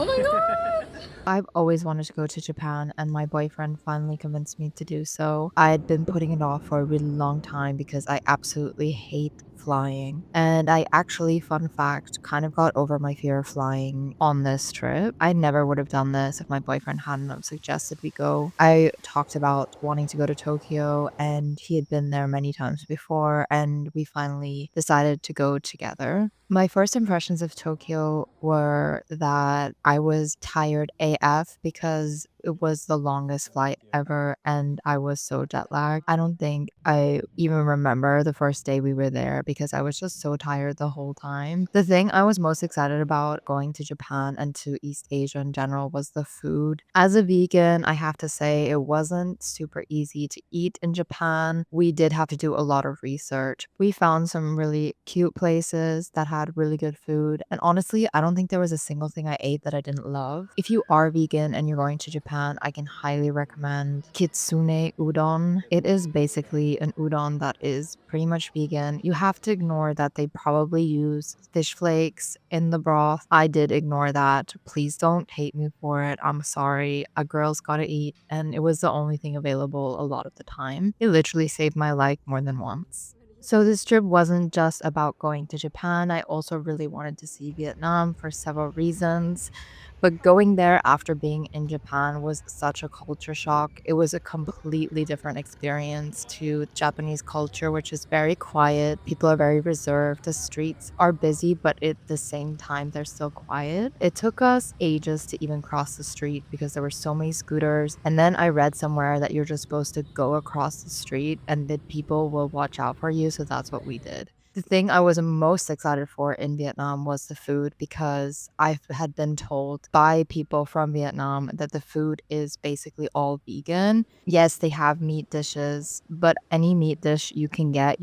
Oh my god! I've always wanted to go to Japan, and my boyfriend finally convinced me to do so. I had been putting it off for a really long time because I absolutely hate flying. And I actually, fun fact, kind of got over my fear of flying on this trip. I never would have done this if my boyfriend hadn't have suggested we go. I talked about wanting to go to Tokyo, and he had been there many times before, and we finally decided to go together. My first impressions of Tokyo were that I was tired AF because it was the longest flight ever and I was so jet lagged. I don't think I even remember the first day we were there because I was just so tired the whole time. The thing I was most excited about going to Japan and to East Asia in general was the food. As a vegan, I have to say it wasn't super easy to eat in Japan. We did have to do a lot of research. We found some really cute places that had really good food. And honestly, I don't think there was a single thing I ate that I didn't love. If you are vegan and you're going to Japan, I can highly recommend Kitsune Udon. It is basically an udon that is pretty much vegan. You have to ignore that they probably use fish flakes in the broth. I did ignore that. Please don't hate me for it. I'm sorry. A girl's gotta eat. And it was the only thing available a lot of the time. It literally saved my life more than once. So this trip wasn't just about going to Japan. I also really wanted to see Vietnam for several reasons. But going there after being in Japan was such a culture shock. It was a completely different experience to Japanese culture, which is very quiet. People are very reserved. The streets are busy, but at the same time, they're still quiet. It took us ages to even cross the street because there were so many scooters. And then I read somewhere that you're just supposed to go across the street and that people will watch out for you. So that's what we did. The thing I was most excited for in Vietnam was the food because I had been told by people from Vietnam that the food is basically all vegan. Yes, they have meat dishes, but any meat dish you can get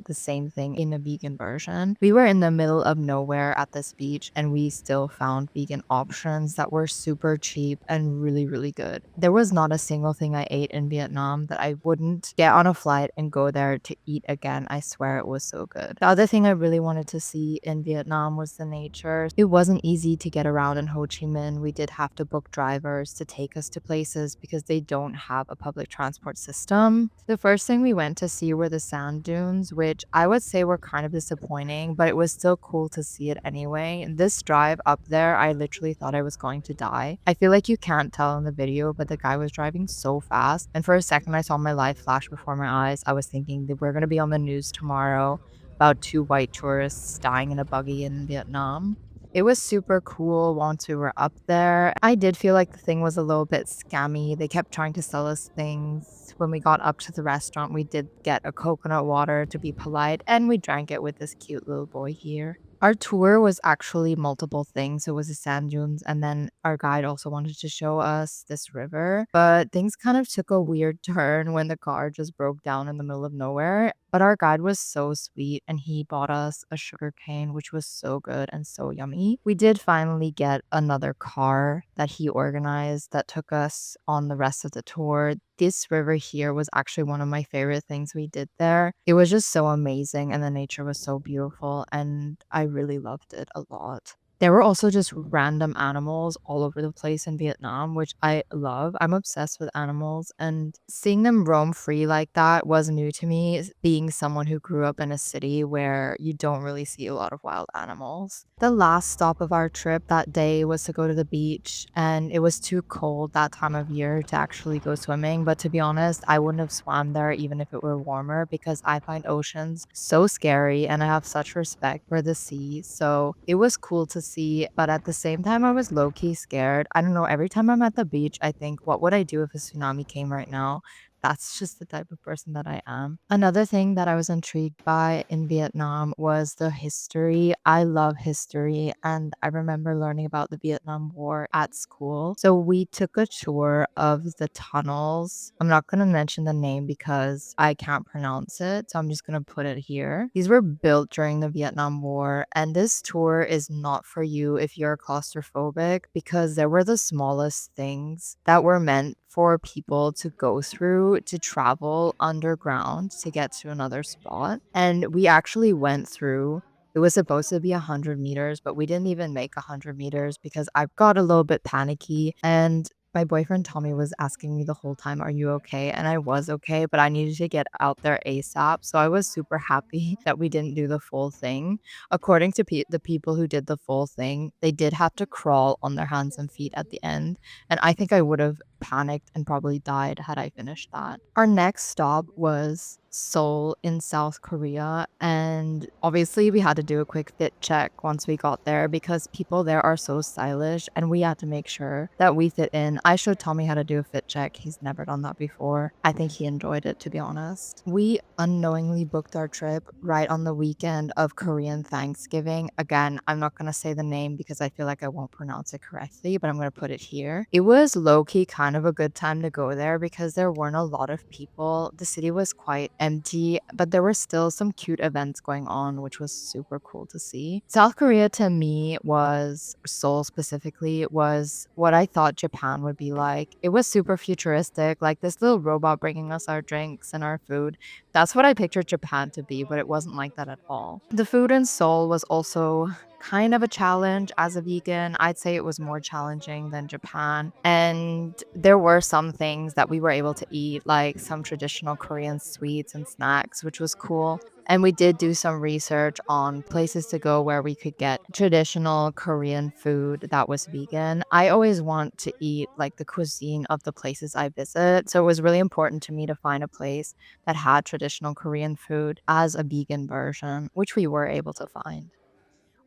the same thing in a vegan version. We were in the middle of nowhere at this beach and we still found vegan options that were super cheap and really, really good. There was not a single thing I ate in Vietnam that I wouldn't get on a flight and go there to eat again. I swear it was so good. The other thing I really wanted to see in Vietnam was the nature. It wasn't easy to get around in Ho Chi Minh. We did have to book drivers to take us to places because they don't have a public transport system. The first thing we went to see were the sand dunes, which I would say were kind of disappointing, but it was still cool to see it anyway. This drive up there, I literally thought I was going to die. I feel like you can't tell in the video, but the guy was driving so fast. And for a second, I saw my life flash before my eyes. I was thinking that we're going to be on the news tomorrow about two white tourists dying in a buggy in Vietnam. It was super cool once we were up there. I did feel like the thing was a little bit scammy. They kept trying to sell us things. When we got up to the restaurant, we did get a coconut water to be polite, and we drank it with this cute little boy here. Our tour was actually multiple things. It was the sand dunes, and then our guide also wanted to show us this river. But things kind of took a weird turn when the car just broke down in the middle of nowhere. But our guide was so sweet, and he bought us a sugar cane, which was so good and so yummy. We did finally get another car that he organized that took us on the rest of the tour. This river here was actually one of my favorite things we did there. It was just so amazing and the nature was so beautiful and I really loved it a lot. There were also just random animals all over the place in Vietnam, which I love. I'm obsessed with animals, and seeing them roam free like that was new to me, being someone who grew up in a city where you don't really see a lot of wild animals. The last stop of our trip that day was to go to the beach, and it was too cold that time of year to actually go swimming. But to be honest, I wouldn't have swam there even if it were warmer because I find oceans so scary and I have such respect for the sea. So it was cool to see, but at the same time, I was low key scared. I don't know. Every time I'm at the beach, I think, what would I do if a tsunami came right now? That's just the type of person that I am. Another thing that I was intrigued by in Vietnam was the history. I love history, and I remember learning about the Vietnam War at school. So we took a tour of the tunnels. I'm not going to mention the name because I can't pronounce it, so I'm just going to put it here. These were built during the Vietnam War, and this tour is not for you if you're claustrophobic because there were the smallest things that were meant for people to go through to travel underground to get to another spot. And we actually went through It was supposed to be 100 meters, but we didn't even make 100 meters because I got a little bit panicky. And my boyfriend Tommy was asking me the whole time, "Are you okay?" And I was okay, but I needed to get out there ASAP. So I was super happy that we didn't do the full thing. According to the people who did the full thing, they did have to crawl on their hands and feet at the end. And I think I would have panicked and probably died had I finished that. Our next stop was Seoul in South Korea. And obviously, we had to do a quick fit check once we got there because people there are so stylish and we had to make sure that we fit in. I showed Tommy how to do a fit check. He's never done that before. I think he enjoyed it, to be honest. We unknowingly booked our trip right on the weekend of Korean Thanksgiving. Again, I'm not going to say the name because I feel like I won't pronounce it correctly, but I'm going to put it here. It was low key kind of a good time to go there because there weren't a lot of people. The city was quite empty, but there were still some cute events going on, which was super cool to see. South Korea to me was, Seoul specifically, was what I thought Japan would be like. It was super futuristic, like this little robot bringing us our drinks and our food. That's what I pictured Japan to be, but it wasn't like that at all. The food in Seoul was also kind of a challenge as a vegan. I'd say it was more challenging than Japan. And there were some things that we were able to eat, like some traditional Korean sweets and snacks, which was cool. And we did do some research on places to go where we could get traditional Korean food that was vegan. I always want to eat like the cuisine of the places I visit. So it was really important to me to find a place that had traditional Korean food as a vegan version, which we were able to find.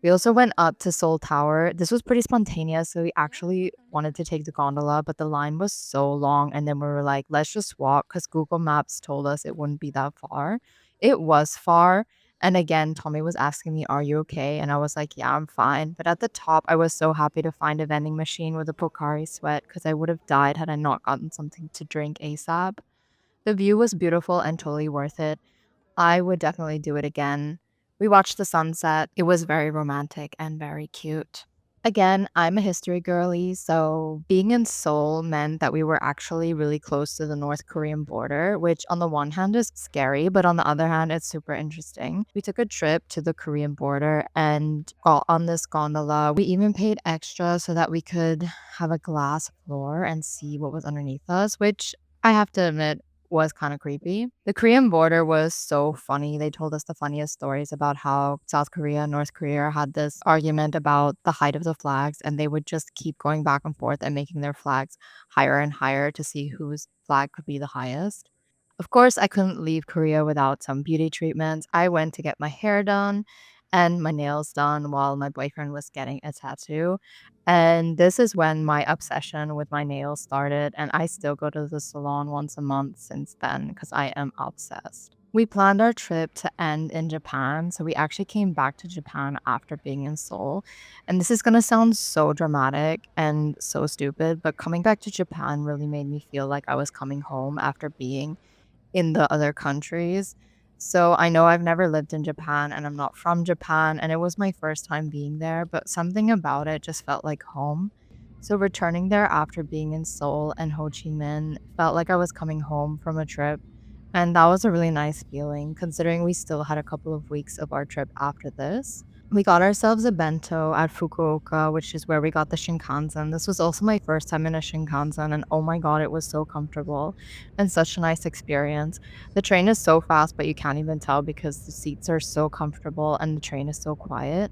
We also went up to Seoul Tower. This was pretty spontaneous, so we actually wanted to take the gondola, but the line was so long, and then we were like, "Let's just walk," because Google Maps told us it wouldn't be that far. It was far, and again, Tommy was asking me, "Are you okay?" And I was like, "Yeah, I'm fine." But at the top, I was so happy to find a vending machine with a Pocari Sweat because I would have died had I not gotten something to drink ASAP. The view was beautiful and totally worth it. I would definitely do it again. We watched the sunset. It was very romantic and very cute. Again, I'm a history girly, so being in Seoul meant that we were actually really close to the North Korean border, which on the one hand is scary, but on the other hand, it's super interesting. We took a trip to the Korean border and got on this gondola. We even paid extra so that we could have a glass floor and see what was underneath us, which I have to admit was kind of creepy. The Korean border was so funny. They told us the funniest stories about how South Korea and North Korea had this argument about the height of the flags, and they would just keep going back and forth and making their flags higher and higher to see whose flag could be the highest. Of course, I couldn't leave Korea without some beauty treatments. I went to get my hair done and my nails done while my boyfriend was getting a tattoo. And this is when my obsession with my nails started, and I still go to the salon once a month since then because I am obsessed. We planned our trip to end in Japan, so we actually came back to Japan after being in Seoul. And this is going to sound so dramatic and so stupid, but coming back to Japan really made me feel like I was coming home after being in the other countries. So I know I've never lived in Japan and I'm not from Japan, and it was my first time being there, but something about it just felt like home. So returning there after being in Seoul and Ho Chi Minh felt like I was coming home from a trip. And that was a really nice feeling considering we still had a couple of weeks of our trip after this. We got ourselves a bento at Fukuoka, which is where we got the Shinkansen. This was also my first time in a Shinkansen, and oh my god, it was so comfortable and such a nice experience. The train is so fast, but you can't even tell because the seats are so comfortable and the train is so quiet.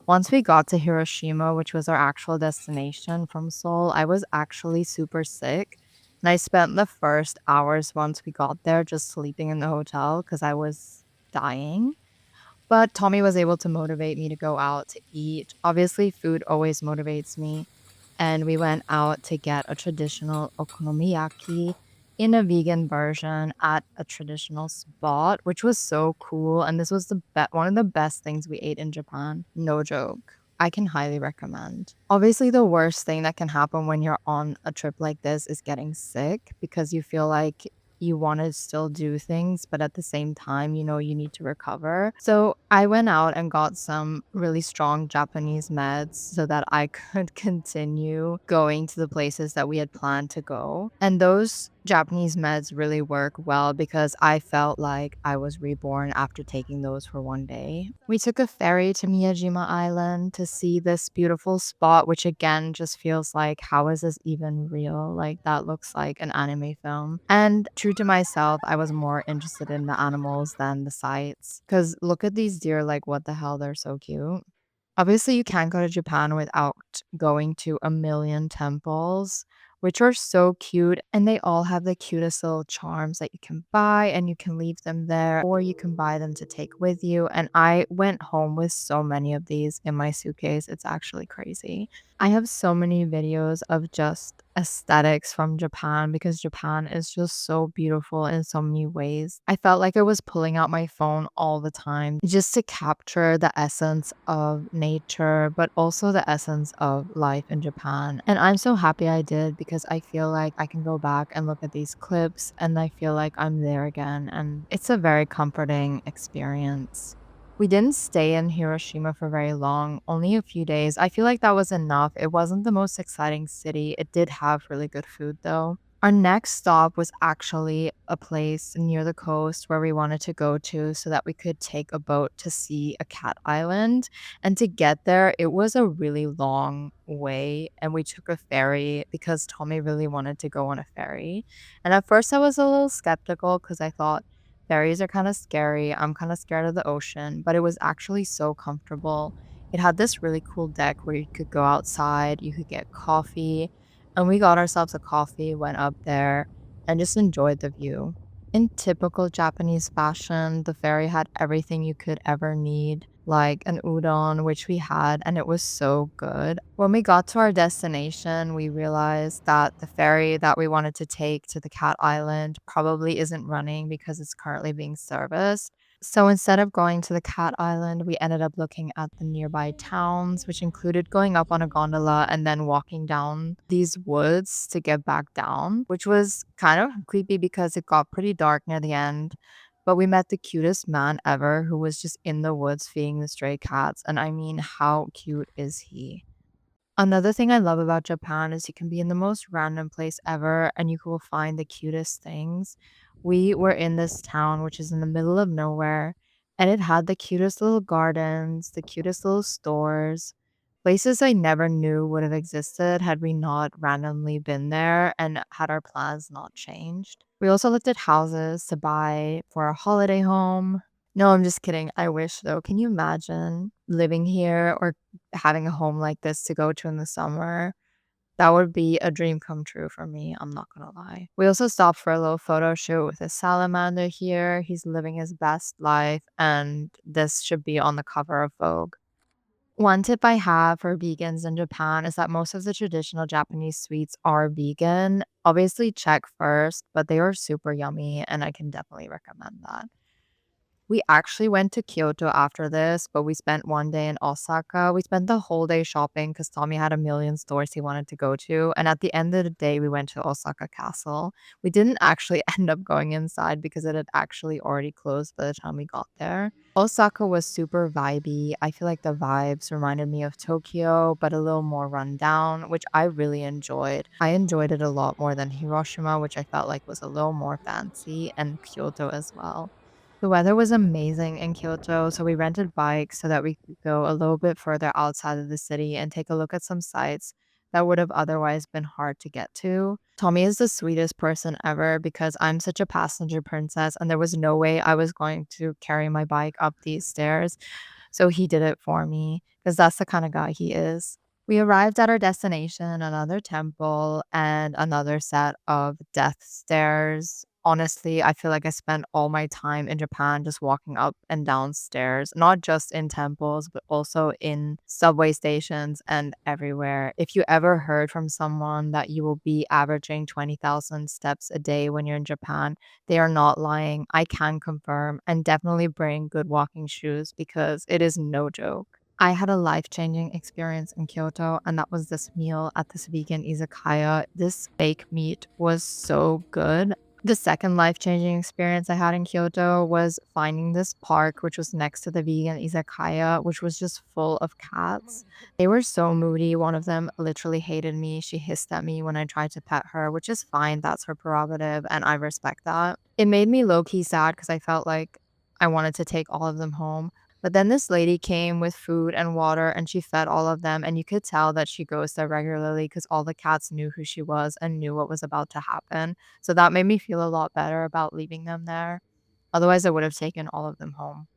Once we got to Hiroshima, which was our actual destination from Seoul, I was actually super sick. And I spent the first hours once we got there just sleeping in the hotel because I was dying. But Tommy was able to motivate me to go out to eat. Obviously, food always motivates me. And we went out to get a traditional okonomiyaki in a vegan version at a traditional spot, which was so cool. And this was one of the best things we ate in Japan. No joke. I can highly recommend. Obviously, the worst thing that can happen when you're on a trip like this is getting sick because you feel like you want to still do things, but at the same time, you know, you need to recover. So I went out and got some really strong Japanese meds so that I could continue going to the places that we had planned to go. And those Japanese meds really work well because I felt like I was reborn after taking those for one day. We took a ferry to Miyajima Island to see this beautiful spot, which again just feels like, how is this even real? Like, that looks like an anime film. And true to myself, I was more interested in the animals than the sights. Because look at these deer, like, what the hell? They're so cute. Obviously, you can't go to Japan without going to a million temples, which are so cute. And they all have the cutest little charms that you can buy, and you can leave them there, or you can buy them to take with you. And I went home with so many of these in my suitcase. It's actually crazy. I have so many videos of just aesthetics from Japan because Japan is just so beautiful in so many ways. I felt like I was pulling out my phone all the time just to capture the essence of nature, but also the essence of life in Japan. And I'm so happy I did because I feel like I can go back and look at these clips and I feel like I'm there again. And it's a very comforting experience. We didn't stay in Hiroshima for very long, only a few days. I feel like that was enough. It wasn't the most exciting city. It did have really good food though. Our next stop was actually a place near the coast where we wanted to go to so that we could take a boat to see a cat island. And to get there, it was a really long way. And we took a ferry because Tommy really wanted to go on a ferry. And at first, I was a little skeptical because I thought, ferries are kind of scary. I'm kind of scared of the ocean, but it was actually so comfortable. It had this really cool deck where you could go outside, you could get coffee, and we got ourselves a coffee, went up there, and just enjoyed the view. In typical Japanese fashion, the ferry had everything you could ever need, like an udon, which we had, and it was so good. When we got to our destination, we realized that the ferry that we wanted to take to the Cat Island probably isn't running because it's currently being serviced. So instead of going to the Cat Island, we ended up looking at the nearby towns, which included going up on a gondola and then walking down these woods to get back down, which was kind of creepy because it got pretty dark near the end. But we met the cutest man ever who was just in the woods feeding the stray cats. And I mean, how cute is he? Another thing I love about Japan is you can be in the most random place ever and you will find the cutest things. We were in this town, which is in the middle of nowhere, and it had the cutest little gardens, the cutest little stores, places I never knew would have existed had we not randomly been there and had our plans not changed. We also looked at houses to buy for our holiday home. No, I'm just kidding. I wish though. Can you imagine living here or having a home like this to go to in the summer? That would be a dream come true for me, I'm not gonna lie. We also stopped for a little photo shoot with a salamander here. He's living his best life, and this should be on the cover of Vogue. One tip I have for vegans in Japan is that most of the traditional Japanese sweets are vegan. Obviously, check first, but they are super yummy, and I can definitely recommend that. We actually went to Kyoto after this, but we spent one day in Osaka. We spent the whole day shopping because Tommy had a million stores he wanted to go to. And at the end of the day, we went to Osaka Castle. We didn't actually end up going inside because it had actually already closed by the time we got there. Osaka was super vibey. I feel like the vibes reminded me of Tokyo, but a little more run down, which I really enjoyed. I enjoyed it a lot more than Hiroshima, which I felt like was a little more fancy, and Kyoto as well. The weather was amazing in Kyoto, so we rented bikes so that we could go a little bit further outside of the city and take a look at some sites that would have otherwise been hard to get to. Tommy is the sweetest person ever because I'm such a passenger princess and there was no way I was going to carry my bike up these stairs. So he did it for me because that's the kind of guy he is. We arrived at our destination, another temple, and another set of death stairs. Honestly, I feel like I spent all my time in Japan just walking up and down stairs, not just in temples, but also in subway stations and everywhere. If you ever heard from someone that you will be averaging 20,000 steps a day when you're in Japan, they are not lying. I can confirm, and definitely bring good walking shoes because it is no joke. I had a life-changing experience in Kyoto, and that was this meal at this vegan izakaya. This fake meat was so good. The second life-changing experience I had in Kyoto was finding this park, which was next to the vegan izakaya, which was just full of cats. They were so moody. One of them literally hated me. She hissed at me when I tried to pet her, which is fine. That's her prerogative, and I respect that. It made me low-key sad because I felt like I wanted to take all of them home. But then this lady came with food and water and she fed all of them. And you could tell that she goes there regularly because all the cats knew who she was and knew what was about to happen. So that made me feel a lot better about leaving them there. Otherwise, I would have taken all of them home.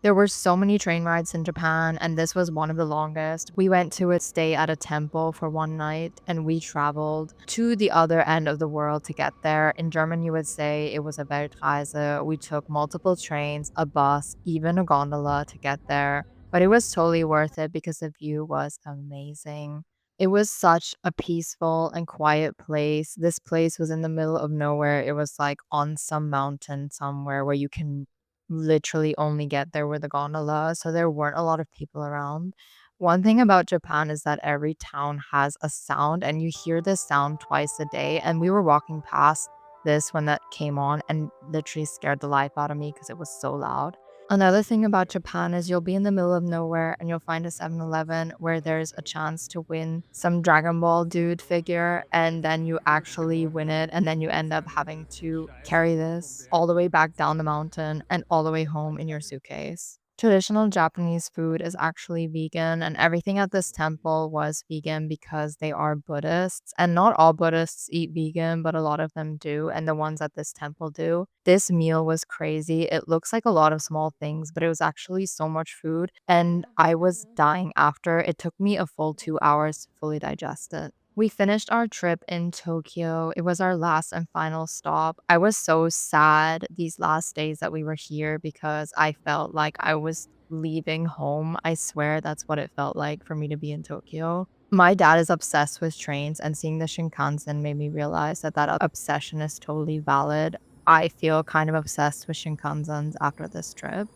There were so many train rides in Japan, and this was one of the longest. We went to a stay at a temple for one night, and we traveled to the other end of the world to get there. In German, you would say it was a Weltreise. We took multiple trains, a bus, even a gondola to get there. But it was totally worth it because the view was amazing. It was such a peaceful and quiet place. This place was in the middle of nowhere. It was like on some mountain somewhere where you can literally only get there with a gondola, so there weren't a lot of people around. One thing about Japan is that every town has a sound, and you hear this sound twice a day. And we were walking past this when that came on and literally scared the life out of me because it was so loud. Another thing about Japan is you'll be in the middle of nowhere and you'll find a 7-Eleven where there's a chance to win some Dragon Ball dude figure, and then you actually win it, and then you end up having to carry this all the way back down the mountain and all the way home in your suitcase. Traditional Japanese food is actually vegan, and everything at this temple was vegan because they are Buddhists. And not all Buddhists eat vegan, but a lot of them do, and the ones at this temple do. This meal was crazy. It looks like a lot of small things, but it was actually so much food, and I was dying after. It took me a full 2 hours to fully digest it. We finished our trip in Tokyo. It was our last and final stop. I was so sad these last days that we were here because I felt like I was leaving home. I swear that's what it felt like for me to be in Tokyo. My dad is obsessed with trains, and seeing the Shinkansen made me realize that that obsession is totally valid. I feel kind of obsessed with Shinkansens after this trip.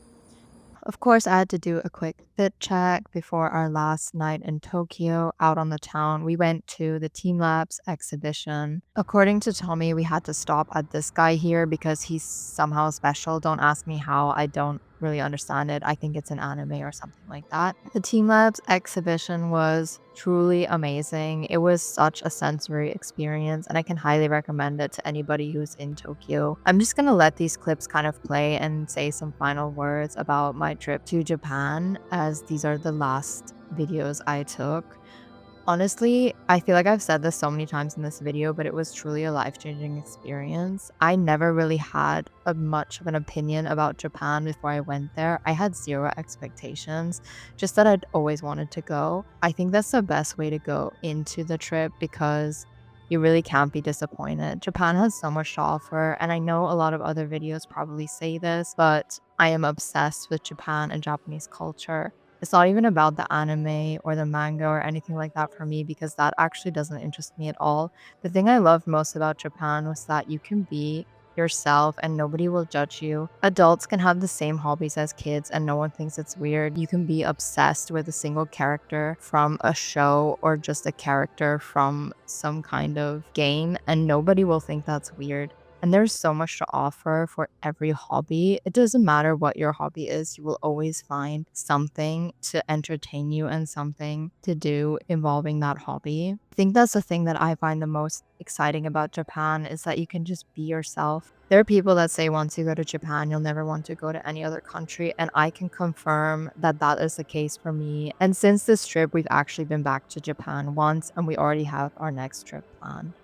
Of course, I had to do a quick fit check before our last night in Tokyo out on the town. We went to the Team Labs exhibition. According to Tommy, we had to stop at this guy here because he's somehow special. Don't ask me how. I don't really understand it. I think it's an anime or something like that. The Team Labs exhibition was truly amazing. It was such a sensory experience, and I can highly recommend it to anybody who's in Tokyo. I'm just gonna let these clips kind of play and say some final words about my trip to Japan, as these are the last videos I took. Honestly, I feel like I've said this so many times in this video, but it was truly a life-changing experience. I never really had much of an opinion about Japan before I went there. I had zero expectations, just that I'd always wanted to go. I think that's the best way to go into the trip because you really can't be disappointed. Japan has so much to offer, and I know a lot of other videos probably say this, but I am obsessed with Japan and Japanese culture. It's not even about the anime or the manga or anything like that for me because that actually doesn't interest me at all. The thing I loved most about Japan was that you can be yourself and nobody will judge you. Adults can have the same hobbies as kids and no one thinks it's weird. You can be obsessed with a single character from a show or just a character from some kind of game and nobody will think that's weird. And there's so much to offer for every hobby. It doesn't matter what your hobby is, you will always find something to entertain you and something to do involving that hobby. I think that's the thing that I find the most exciting about Japan is that you can just be yourself. There are people that say once you go to Japan, you'll never want to go to any other country, and I can confirm that that is the case for me. And since this trip, we've actually been back to Japan once, and we already have our next trip planned.